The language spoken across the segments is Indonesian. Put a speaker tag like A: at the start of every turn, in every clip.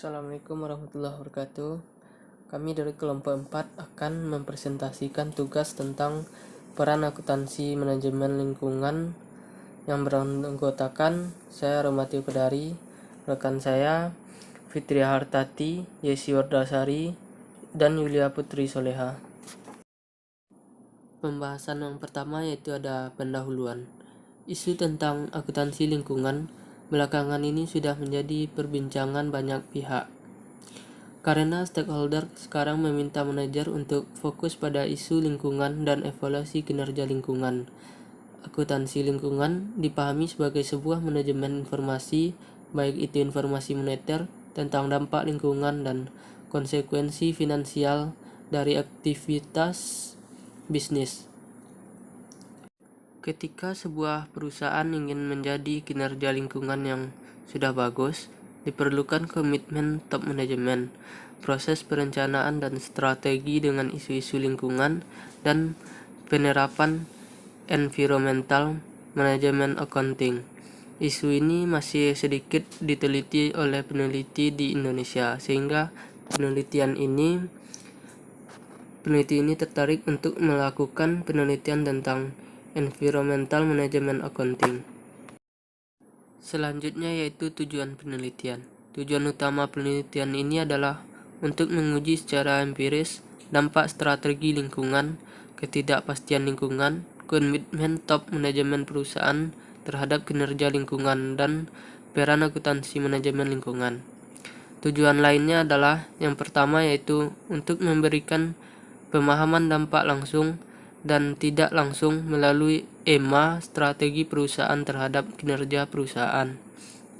A: Assalamualaikum warahmatullahi wabarakatuh. Kami dari kelompok 4 akan mempresentasikan tugas tentang peran akuntansi manajemen lingkungan yang beranggotakan saya Romatio Kedari, rekan saya Fitri Hartati, Yesi Wardasari, dan Yulia Putri Soleha. Pembahasan yang pertama yaitu ada pendahuluan. Isu tentang akuntansi lingkungan belakangan ini sudah menjadi perbincangan banyak pihak. Karena stakeholder sekarang meminta manajer untuk fokus pada isu lingkungan dan evaluasi kinerja lingkungan. Akuntansi lingkungan dipahami sebagai sebuah manajemen informasi, baik itu informasi moneter tentang dampak lingkungan dan konsekuensi finansial dari aktivitas bisnis. Ketika sebuah perusahaan ingin menjadi kinerja lingkungan yang sudah bagus, diperlukan komitmen top manajemen, proses perencanaan dan strategi dengan isu-isu lingkungan, dan penerapan environmental management accounting. Isu ini masih sedikit diteliti oleh peneliti di Indonesia, sehingga peneliti ini tertarik untuk melakukan penelitian tentang environmental management accounting. Selanjutnya yaitu tujuan penelitian. Tujuan utama penelitian ini adalah untuk menguji secara empiris dampak strategi lingkungan, ketidakpastian lingkungan, komitmen top manajemen perusahaan terhadap kinerja lingkungan, dan peran akuntansi manajemen lingkungan. Tujuan lainnya adalah yang pertama yaitu untuk memberikan pemahaman dampak langsung dan tidak langsung melalui EMA strategi perusahaan terhadap kinerja perusahaan.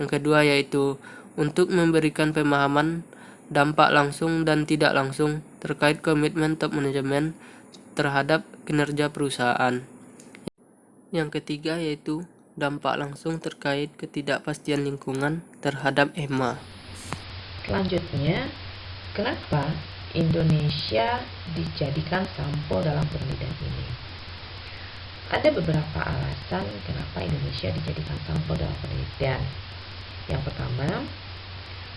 A: Yang kedua yaitu untuk memberikan pemahaman dampak langsung dan tidak langsung terkait komitmen top manajemen terhadap kinerja perusahaan. Yang ketiga yaitu dampak langsung terkait ketidakpastian lingkungan terhadap EMA.
B: Selanjutnya, kenapa Indonesia dijadikan sampel dalam penelitian ini? Ada beberapa alasan kenapa Indonesia dijadikan sampel dalam penelitian. Yang pertama,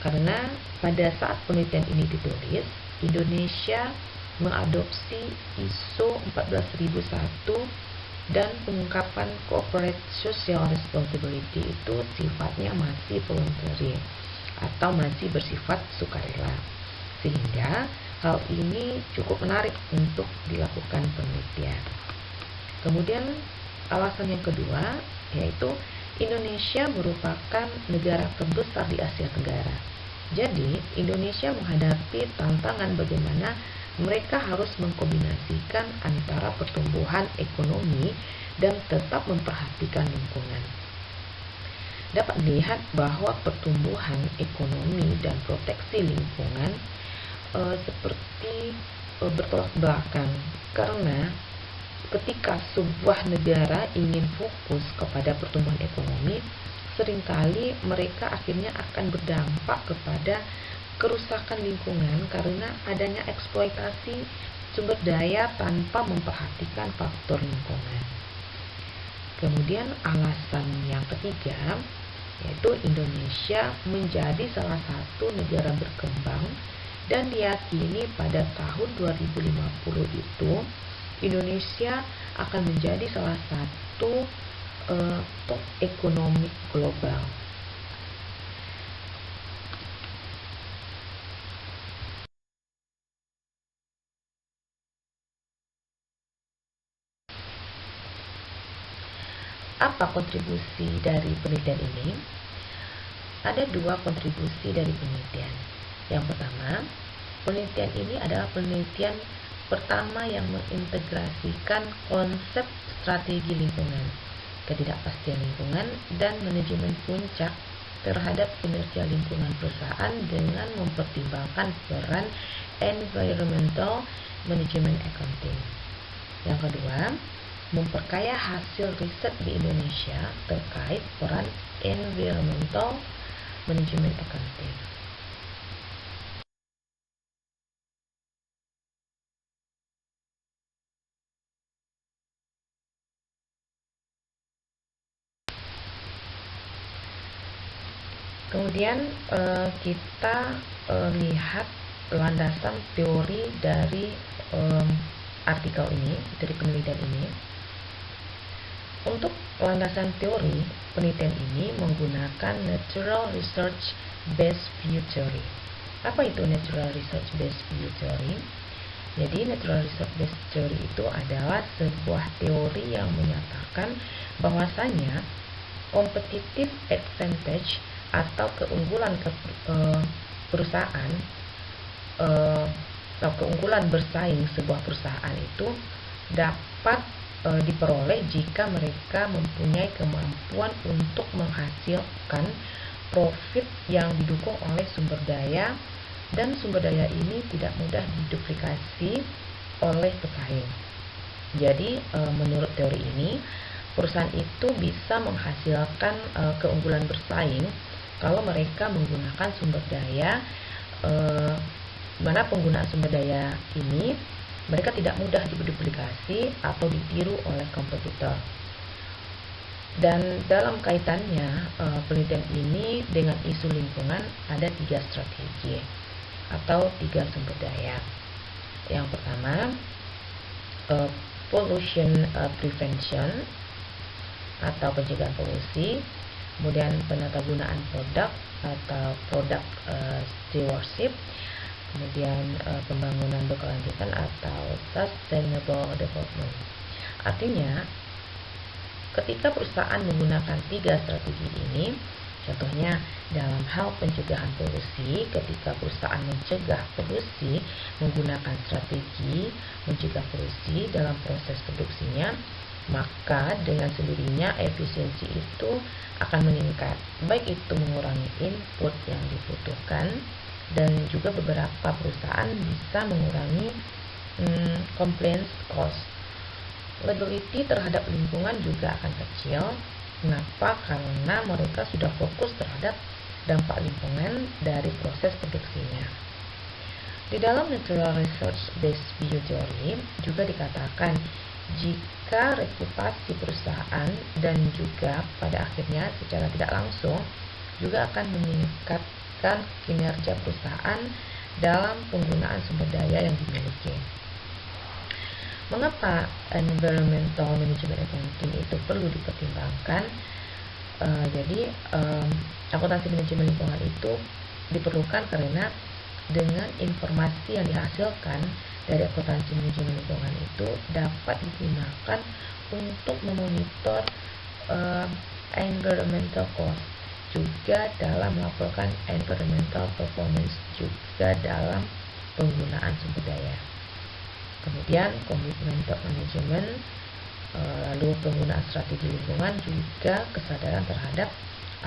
B: karena pada saat penelitian ini ditulis, Indonesia mengadopsi ISO 14001 dan pengungkapan corporate social responsibility itu sifatnya masih voluntary atau masih bersifat sukarela, sehingga hal ini cukup menarik untuk dilakukan penelitian. Kemudian alasan yang kedua yaitu Indonesia merupakan negara terbesar di Asia Tenggara. Jadi Indonesia menghadapi tantangan bagaimana mereka harus mengkombinasikan antara pertumbuhan ekonomi dan tetap memperhatikan lingkungan. Dapat dilihat bahwa pertumbuhan ekonomi dan proteksi lingkungan seperti bertolak belakang, karena ketika sebuah negara ingin fokus kepada pertumbuhan ekonomi, seringkali mereka akhirnya akan berdampak kepada kerusakan lingkungan karena adanya eksploitasi sumber daya tanpa memperhatikan faktor lingkungan. Kemudian alasan yang ketiga yaitu Indonesia menjadi salah satu negara berkembang dan diyakini pada tahun 2050 itu Indonesia akan menjadi salah satu top ekonomi global. Apa kontribusi dari penelitian ini? Ada dua kontribusi dari penelitian. Yang pertama, penelitian ini adalah penelitian pertama yang mengintegrasikan konsep strategi lingkungan, ketidakpastian lingkungan, dan manajemen puncak terhadap kinerja lingkungan perusahaan dengan mempertimbangkan peran environmental management accounting. Yang kedua, memperkaya hasil riset di Indonesia terkait peran environmental management accounting. Kemudian kita lihat landasan teori dari artikel ini, dari penelitian ini. Untuk landasan teori, penelitian ini menggunakan Natural Research Based View Theory. Apa itu Natural Research Based View Theory? Jadi Natural Research Based Theory itu adalah sebuah teori yang menyatakan bahwasanya competitive advantage atau keunggulan perusahaan atau keunggulan bersaing sebuah perusahaan itu dapat diperoleh jika mereka mempunyai kemampuan untuk menghasilkan profit yang didukung oleh sumber daya, dan sumber daya ini tidak mudah diduplikasi oleh pesaing. Jadi menurut teori ini, perusahaan itu bisa menghasilkan keunggulan bersaing kalau mereka menggunakan sumber daya, mana penggunaan sumber daya ini mereka tidak mudah diduplikasi atau ditiru oleh kompetitor. Dan dalam kaitannya penelitian ini dengan isu lingkungan, ada 3 strategi atau 3 sumber daya. Yang pertama, pollution prevention atau pencegahan polusi, kemudian penatagunaan produk atau product stewardship, kemudian pembangunan berkelanjutan atau sustainable development. Artinya, ketika perusahaan menggunakan 3 strategi ini, contohnya dalam hal pencegahan polusi, ketika perusahaan mencegah polusi menggunakan strategi mencegah polusi dalam proses produksinya, maka dengan sendirinya efisiensi itu akan meningkat, baik itu mengurangi input yang dibutuhkan, dan juga beberapa perusahaan bisa mengurangi compliance cost. Liability terhadap lingkungan juga akan kecil. Kenapa? Karena mereka sudah fokus terhadap dampak lingkungan dari proses produksinya. Di dalam Natural Research Based View Theory juga dikatakan jika reputasi perusahaan dan juga pada akhirnya secara tidak langsung juga akan meningkatkan kinerja perusahaan dalam penggunaan sumber daya yang dimiliki. Mengapa environmental management accounting itu perlu dipertimbangkan? Jadi akuntansi manajemen lingkungan itu diperlukan karena dengan informasi yang dihasilkan dari akuntansi manajemen lingkungan itu dapat digunakan untuk memonitor environmental cost, juga dalam melaporkan environmental performance, juga dalam penggunaan sumber daya. Kemudian komitmen top manajemen, lalu penggunaan strategi lingkungan, juga kesadaran terhadap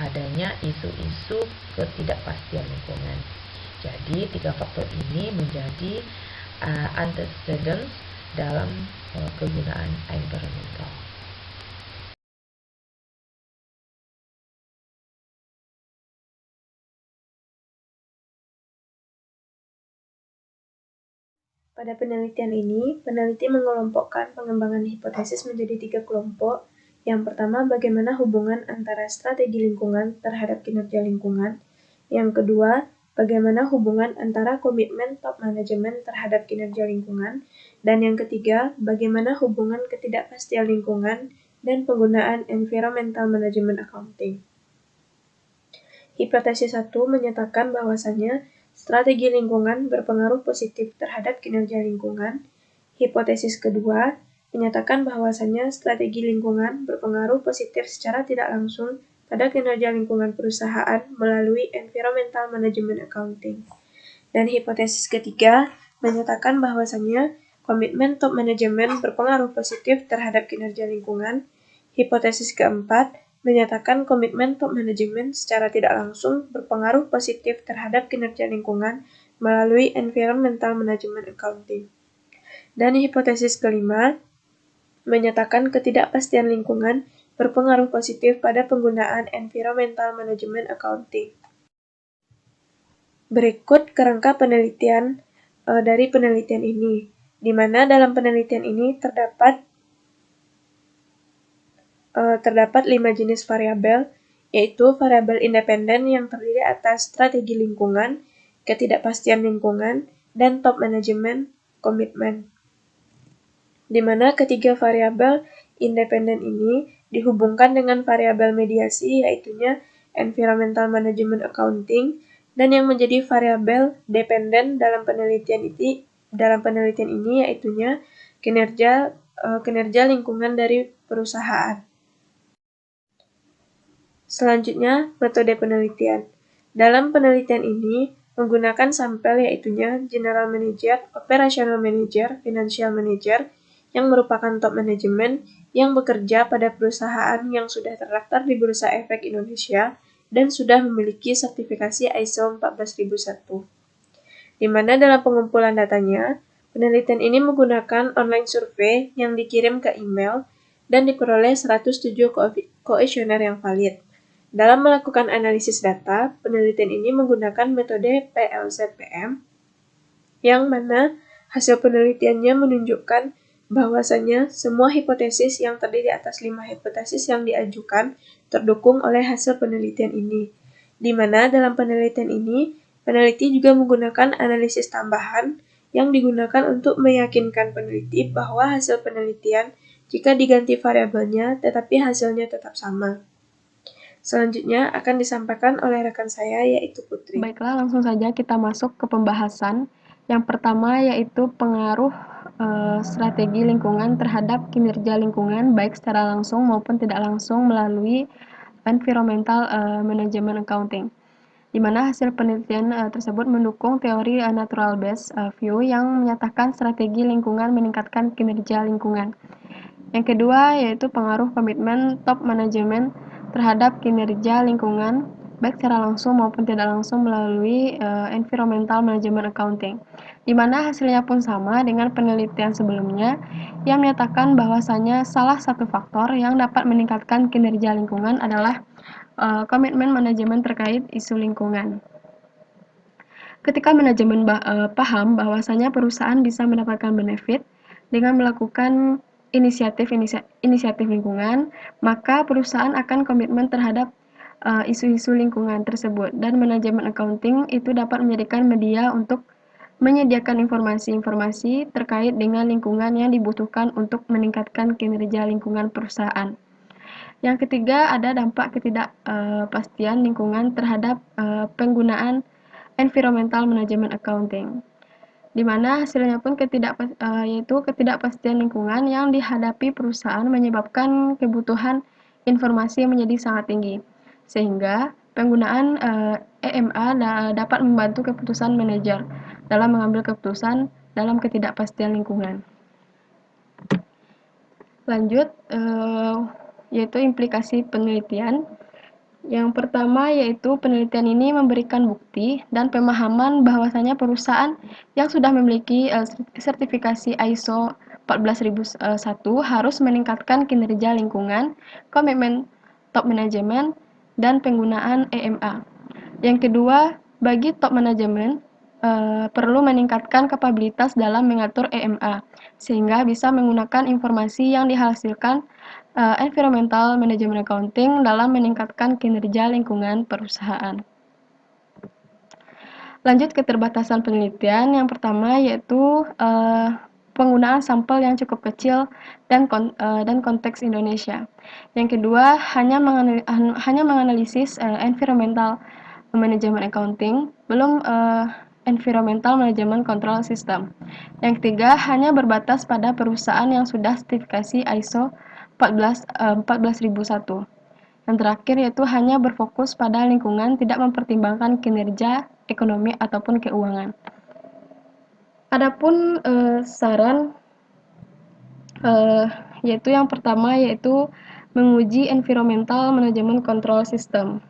B: adanya isu-isu ketidakpastian lingkungan. Jadi 3 faktor ini menjadi antecedents dalam kegunaan environmental.
C: Pada penelitian ini, peneliti mengelompokkan pengembangan hipotesis menjadi 3 kelompok. Yang pertama, bagaimana hubungan antara strategi lingkungan terhadap kinerja lingkungan. Yang kedua, bagaimana hubungan antara komitmen top manajemen terhadap kinerja lingkungan. Dan yang ketiga, bagaimana hubungan ketidakpastian lingkungan dan penggunaan environmental management accounting. Hipotesis 1 menyatakan bahwasannya strategi lingkungan berpengaruh positif terhadap kinerja lingkungan. Hipotesis kedua menyatakan bahwasannya strategi lingkungan berpengaruh positif secara tidak langsung pada kinerja lingkungan perusahaan melalui environmental management accounting. Dan hipotesis ketiga menyatakan bahwasannya komitmen top manajemen berpengaruh positif terhadap kinerja lingkungan. Hipotesis keempat menyatakan komitmen top manajemen secara tidak langsung berpengaruh positif terhadap kinerja lingkungan melalui environmental management accounting. Dan hipotesis kelima menyatakan ketidakpastian lingkungan berpengaruh positif pada penggunaan environmental management accounting. Berikut kerangka penelitian dari penelitian ini, di mana dalam penelitian ini terdapat 5 jenis variabel, yaitu variabel independen yang terdiri atas strategi lingkungan, ketidakpastian lingkungan, dan top management komitmen. Di mana ketiga variabel independen ini dihubungkan dengan variabel mediasi, yaitunya environmental management accounting, dan yang menjadi variabel dependen dalam penelitian ini yaitunya kinerja lingkungan dari perusahaan. Selanjutnya, metode penelitian. Dalam penelitian ini menggunakan sampel yaitunya General Manager, Operational Manager, Financial Manager, yang merupakan top manajemen yang bekerja pada perusahaan yang sudah terdaftar di Bursa Efek Indonesia dan sudah memiliki sertifikasi ISO 14001. Di mana dalam pengumpulan datanya, penelitian ini menggunakan online survei yang dikirim ke email dan diperoleh 107 kuesioner yang valid. Dalam melakukan analisis data, penelitian ini menggunakan metode PLZPM, yang mana hasil penelitiannya menunjukkan bahwasanya semua hipotesis yang terdiri atas 5 hipotesis yang diajukan terdukung oleh hasil penelitian ini. Di mana dalam penelitian ini, peneliti juga menggunakan analisis tambahan yang digunakan untuk meyakinkan peneliti bahwa hasil penelitian jika diganti variabelnya tetapi hasilnya tetap sama. Selanjutnya akan disampaikan oleh rekan saya yaitu Putri.
D: Baiklah, langsung saja kita masuk ke pembahasan. Yang pertama yaitu pengaruh strategi lingkungan terhadap kinerja lingkungan baik secara langsung maupun tidak langsung melalui environmental management accounting. Di mana hasil penelitian tersebut mendukung teori natural based view yang menyatakan strategi lingkungan meningkatkan kinerja lingkungan. Yang kedua yaitu pengaruh komitmen top manajemen terhadap kinerja lingkungan baik secara langsung maupun tidak langsung melalui environmental management accounting, di mana hasilnya pun sama dengan penelitian sebelumnya yang menyatakan bahwasanya salah satu faktor yang dapat meningkatkan kinerja lingkungan adalah komitmen manajemen terkait isu lingkungan. Ketika manajemen paham bahwasanya perusahaan bisa mendapatkan benefit dengan melakukan inisiatif lingkungan, maka perusahaan akan komitmen terhadap isu-isu lingkungan tersebut, dan manajemen accounting itu dapat menjadikan media untuk menyediakan informasi-informasi terkait dengan lingkungan yang dibutuhkan untuk meningkatkan kinerja lingkungan perusahaan. Yang ketiga ada dampak ketidakpastian lingkungan terhadap penggunaan environmental management accounting, di mana hasilnya pun yaitu ketidakpastian lingkungan yang dihadapi perusahaan menyebabkan kebutuhan informasi menjadi sangat tinggi, sehingga penggunaan EMA dapat membantu keputusan manajer dalam mengambil keputusan dalam ketidakpastian lingkungan. Lanjut, yaitu implikasi penelitian. Yang pertama yaitu penelitian ini memberikan bukti dan pemahaman bahwasanya perusahaan yang sudah memiliki sertifikasi ISO 14001 harus meningkatkan kinerja lingkungan, komitmen top manajemen, dan penggunaan EMA. Yang kedua, bagi top manajemen perlu meningkatkan kapabilitas dalam mengatur EMA, sehingga bisa menggunakan informasi yang dihasilkan environmental management accounting dalam meningkatkan kinerja lingkungan perusahaan. Lanjut ke keterbatasan penelitian. Yang pertama yaitu penggunaan sampel yang cukup kecil dan konteks Indonesia. Yang kedua hanya menganalisis environmental management accounting, belum environmental management control system. Yang ketiga hanya berbatas pada perusahaan yang sudah sertifikasi ISO 14001. Yang terakhir yaitu hanya berfokus pada lingkungan, tidak mempertimbangkan kinerja, ekonomi, ataupun keuangan. Adapun saran yaitu yang pertama yaitu menguji environmental management control system.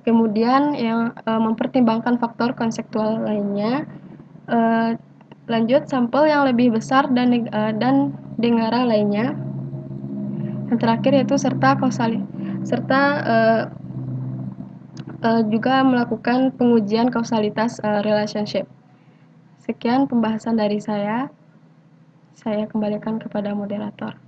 D: Kemudian yang mempertimbangkan faktor konseptual lainnya. Lanjut sampel yang lebih besar dan negara lainnya. Yang terakhir yaitu juga melakukan pengujian kausalitas relationship. Sekian pembahasan dari saya. Saya kembalikan kepada moderator.